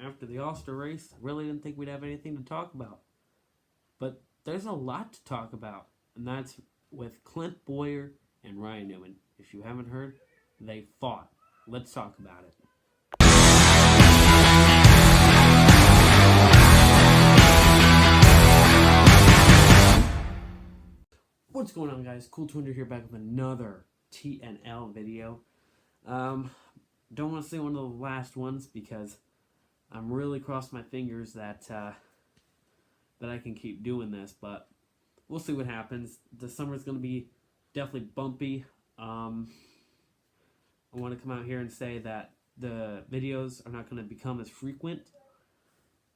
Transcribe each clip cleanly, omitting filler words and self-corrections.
after the All-Star race, I really didn't think we'd have anything to talk about. But there's a lot to talk about, and that's with Clint Bowyer and Ryan Newman. If you haven't heard, they fought. Let's talk about it. What's going on, guys? Cool Twinder here, back with another TNL video. Don't want to say one of the last ones because I'm really crossing my fingers that I can keep doing this, but we'll see what happens. The summer's going to be definitely bumpy. I want to come out here and say that the videos are not going to become as frequent.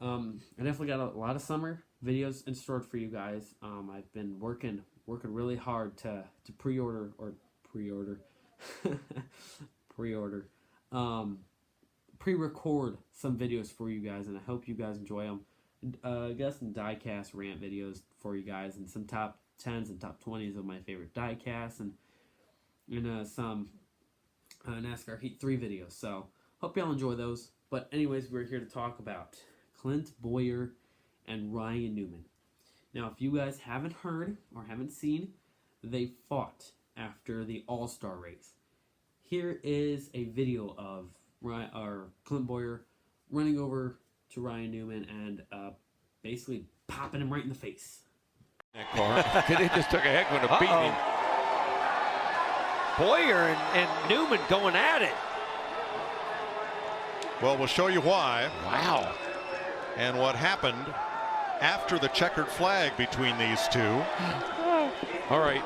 I definitely got a lot of summer videos in store for you guys. I've been working really hard to pre-record some videos for you guys, and I hope you guys enjoy them. I got some diecast rant videos for you guys, and some top 10s and top 20s of my favorite diecasts, and some NASCAR Heat 3 videos. So hope y'all enjoy those. But anyways, we're here to talk about Clint Bowyer and Ryan Newman. Now, if you guys haven't heard or haven't seen, they fought after the All-Star race. Here is a video of Clint Bowyer running over to Ryan Newman and basically popping him right in the face. That car. They just took a heck of a beating. Bowyer and Newman going at it. Well, we'll show you why. Wow. And what happened after the checkered flag between these two. All right.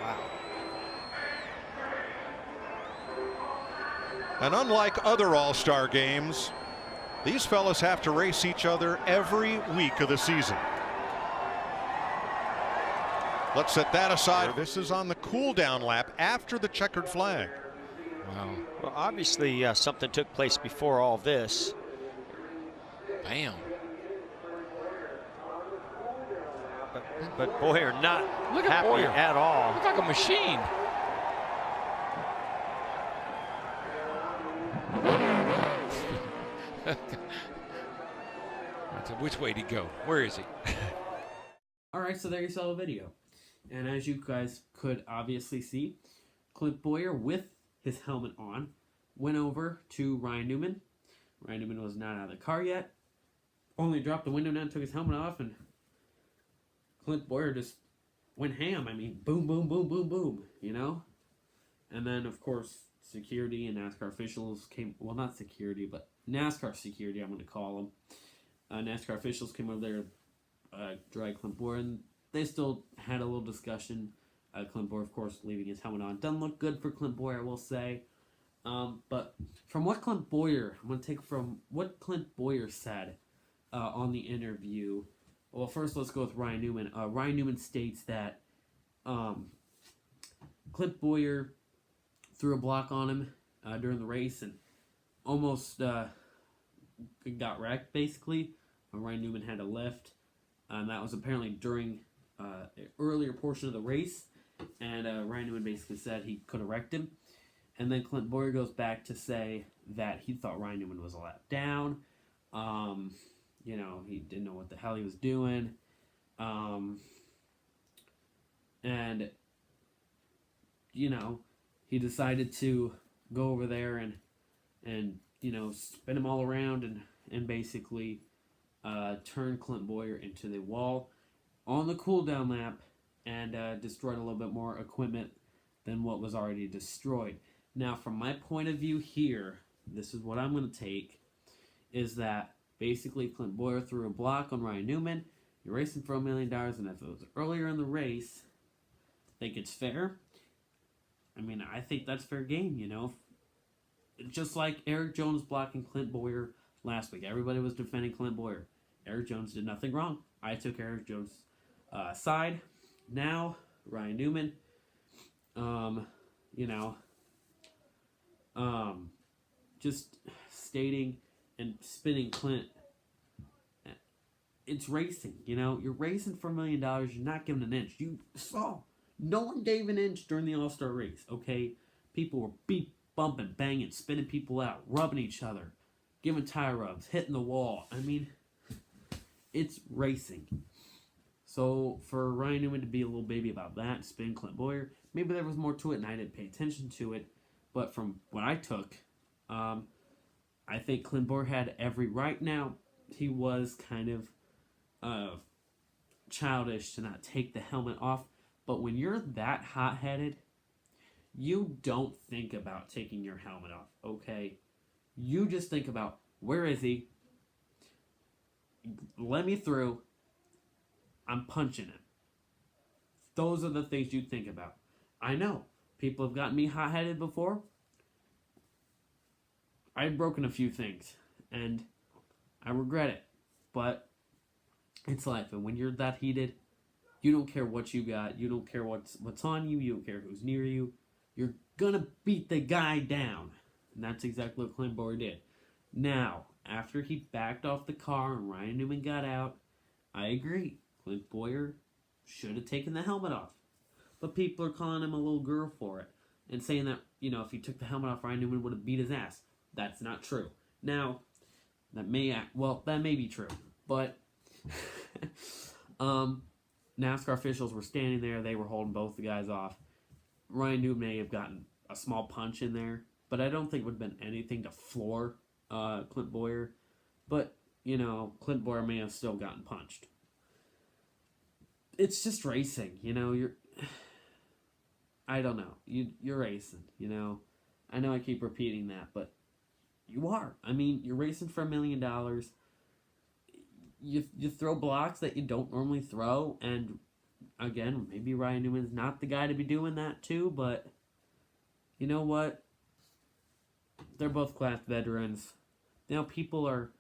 Wow. And unlike other All-Star games, these fellas have to race each other every week of the season. Let's set that aside. This is on the cool-down lap after the checkered flag. Wow. Well, obviously something took place before all this. Bam. But Bowyer not Look at happy Bowyer. at all. Looks like a machine. Which way did he go? Where is he? Alright, so there you saw the video. And as you guys could obviously see, Clint Bowyer, with his helmet on, went over to Ryan Newman. Ryan Newman was not out of the car yet. Only dropped the window down, took his helmet off, and Clint Bowyer just went ham. I mean, boom, boom, boom, boom, boom, you know? And then, of course, security and NASCAR officials came, well, not security, but NASCAR security, I'm going to call them. NASCAR officials came over there, dragged Clint Bowyer, and they still had a little discussion. Clint Bowyer, of course, leaving his helmet on. Doesn't look good for Clint Bowyer, I will say. But from what Clint Bowyer, I'm going to take from what Clint Bowyer said on the interview. Well, first let's go with Ryan Newman. Ryan Newman states that Clint Bowyer threw a block on him during the race and almost got wrecked, basically. Ryan Newman had a lift. That was apparently during an earlier portion of the race. And Ryan Newman basically said he could have wrecked him. And then Clint Bowyer goes back to say that he thought Ryan Newman was a lap down. You know, he didn't know what the hell he was doing. And, you know, he decided to go over there and you know, spin him all around and basically turn Clint Bowyer into the wall on the cool-down lap and destroyed a little bit more equipment than what was already destroyed. Now, from my point of view here, this is what I'm going to take, is that basically Clint Bowyer threw a block on Ryan Newman. You're racing for $1 million, and if it was earlier in the race, I think it's fair. I mean, I think that's fair game, you know. Just like Eric Jones blocking Clint Bowyer last week. Everybody was defending Clint Bowyer. Eric Jones did nothing wrong. I took Eric Jones' side. Now, Ryan Newman, you know, just stating and spinning Clint it's racing. You know, you're racing for $1 million. You're not giving an inch. You saw no one gave an inch during the All-Star race. Okay, people were bumping, banging, spinning people out, rubbing each other, giving tire rubs, hitting the wall. I mean, it's racing. So for Ryan Newman to be a little baby about that, spin Clint Bowyer, maybe there was more to it and I didn't pay attention to it. But from what I took, I think Clint Bowyer had every right. Now, he was kind of childish to not take the helmet off. But when you're that hot-headed, you don't think about taking your helmet off, okay? You just think about, where is he? Let me through. I'm punching him. Those are the things you think about. I know. People have gotten me hot-headed before. I've broken a few things, and I regret it. But it's life, and when you're that heated, you don't care what you got. You don't care what's on you. You don't care who's near you. You're gonna beat the guy down. And that's exactly what Clint Bowyer did. Now, after he backed off the car and Ryan Newman got out, I agree. Clint Bowyer should have taken the helmet off. But people are calling him a little girl for it. And saying that, you know, if he took the helmet off, Ryan Newman would have beat his ass. That's not true. Now, that may be true. But NASCAR officials were standing there. They were holding both the guys off. Ryan Newman may have gotten a small punch in there, but I don't think it would have been anything to floor Clint Bowyer. But, you know, Clint Bowyer may have still gotten punched. It's just racing, you know. I don't know. You're racing, you know. I know I keep repeating that, but you are. I mean, you're racing for $1 million. You throw blocks that you don't normally throw, and again, maybe Ryan Newman's not the guy to be doing that too, but you know what? They're both class veterans. Now people are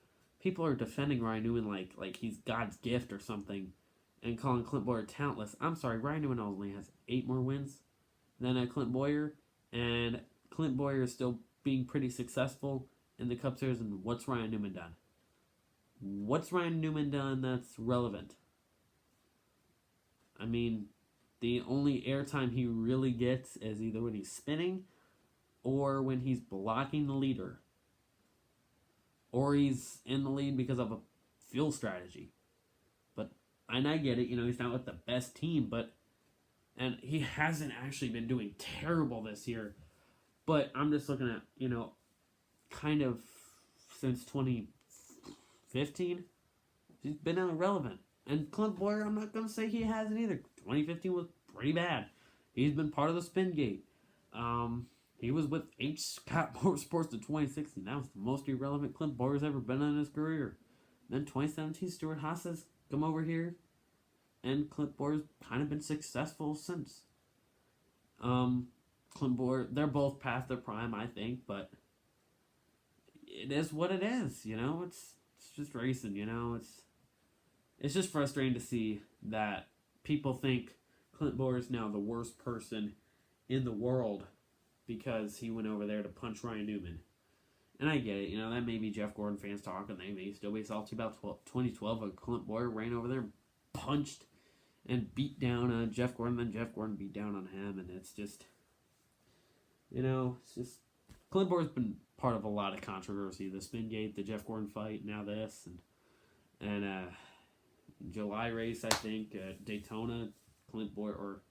defending Ryan Newman like he's God's gift or something, and calling Clint Bowyer talentless. I'm sorry, Ryan Newman only has 8 more wins than Clint Bowyer, and Clint Bowyer is still being pretty successful in the Cup Series. And what's Ryan Newman done? What's Ryan Newman done that's relevant? I mean, the only airtime he really gets is either when he's spinning or when he's blocking the leader. Or he's in the lead because of a fuel strategy. And I get it, you know, he's not with the best team, and he hasn't actually been doing terrible this year. But I'm just looking at, you know, kind of since 2015, he's been irrelevant. And Clint Bowyer, I'm not going to say he hasn't either. 2015 was pretty bad. He's been part of the spin gate. He was with H. Scott Motorsports in 2016. That was the most irrelevant Clint Bowyer's ever been in his career. Then 2017, Stuart Haas has come over here, and Clint Bowyer's kind of been successful since. Clint Bowyer, they're both past their prime, I think, but it is what it is, you know. It's just racing, you know. It's just frustrating to see that people think Clint Bowyer is now the worst person in the world because he went over there to punch Ryan Newman. And I get it, you know, that may be Jeff Gordon fans talking. They may still be salty about 2012 when Clint Bowyer ran over there and punched and beat down Jeff Gordon. Then Jeff Gordon beat down on him, and it's just, you know, it's just, Clint Bowyer's been part of a lot of controversy. The spin gate, the Jeff Gordon fight, now this, and July race, I think, Daytona, Clint Bowyer, or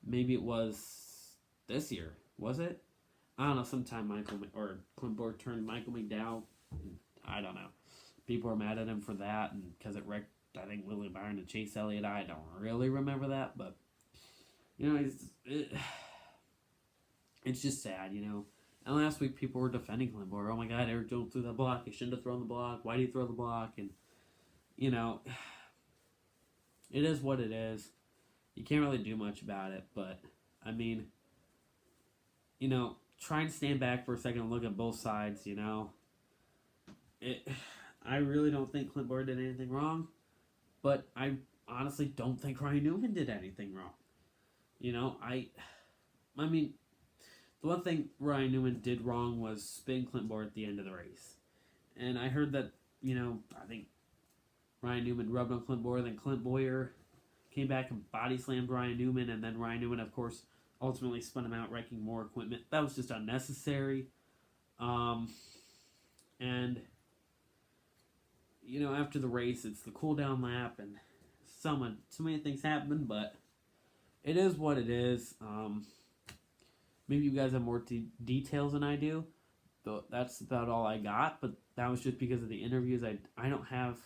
maybe it was this year, was it? I don't know, sometime Clint Bowyer turned Michael McDowell. I don't know. People are mad at him for that, and because it wrecked, I think, Willie Byron and Chase Elliott. I don't really remember that, but, you know, it's just sad, you know. And last week, people were defending Clint Bowyer. Oh my God, Eric Jones threw that block. He shouldn't have thrown the block. Why did he throw the block? And, you know, it is what it is. You can't really do much about it, but, I mean, you know, trying to stand back for a second and look at both sides, you know. I really don't think Clint Bowyer did anything wrong, but I honestly don't think Ryan Newman did anything wrong. You know, I mean, the one thing Ryan Newman did wrong was spin Clint Bowyer at the end of the race. And I heard that, you know, I think Ryan Newman rubbed on Clint Bowyer. Then Clint Bowyer came back and body slammed Ryan Newman. And then Ryan Newman, of course, ultimately spun him out, wrecking more equipment. That was just unnecessary. And, you know, after the race, it's the cool down lap. And so many things happen, but it is what it is. Maybe you guys have more details than I do. But that's about all I got. But that was just because of the interviews. I don't have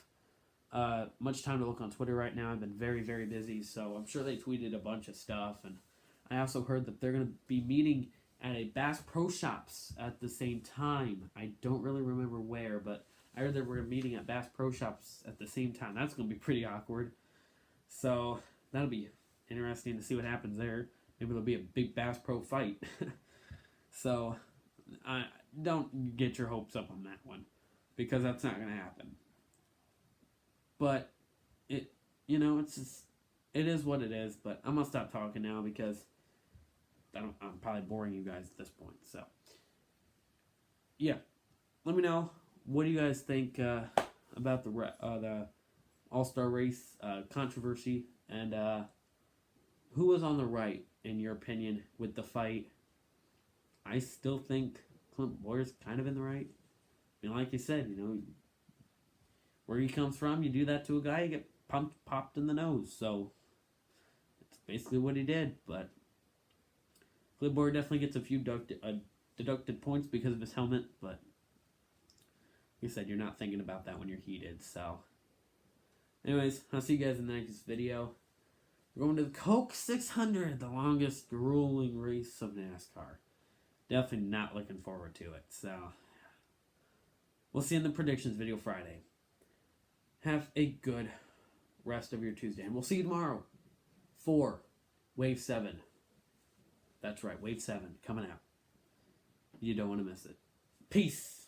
much time to look on Twitter right now. I've been very, very busy. So I'm sure they tweeted a bunch of stuff. And I also heard that they're going to be meeting at a Bass Pro Shops at the same time. I don't really remember where, but I heard that we're meeting at Bass Pro Shops at the same time. That's going to be pretty awkward. So that'll be interesting to see what happens there. Maybe there'll be a big Bass Pro fight. So don't get your hopes up on that one, because that's not going to happen. But it is what it is. But I'm gonna stop talking now because I'm probably boring you guys at this point. So yeah, let me know, what do you guys think about the All-Star race controversy, and who was on the right in your opinion with the fight? I still think Clint Bowyer's kind of in the right. I mean, like you said, where he comes from, you do that to a guy, you get popped in the nose. So it's basically what he did. But Clint Bowyer definitely gets a few deducted points because of his helmet. But like I said, you're not thinking about that when you're heated. So anyways, I'll see you guys in the next video. We're going to the Coke 600, the longest grueling race of NASCAR. Definitely not looking forward to it. So we'll see you in the predictions video Friday. Have a good rest of your Tuesday. And we'll see you tomorrow for Wave 7. That's right, Wave 7 coming out. You don't want to miss it. Peace.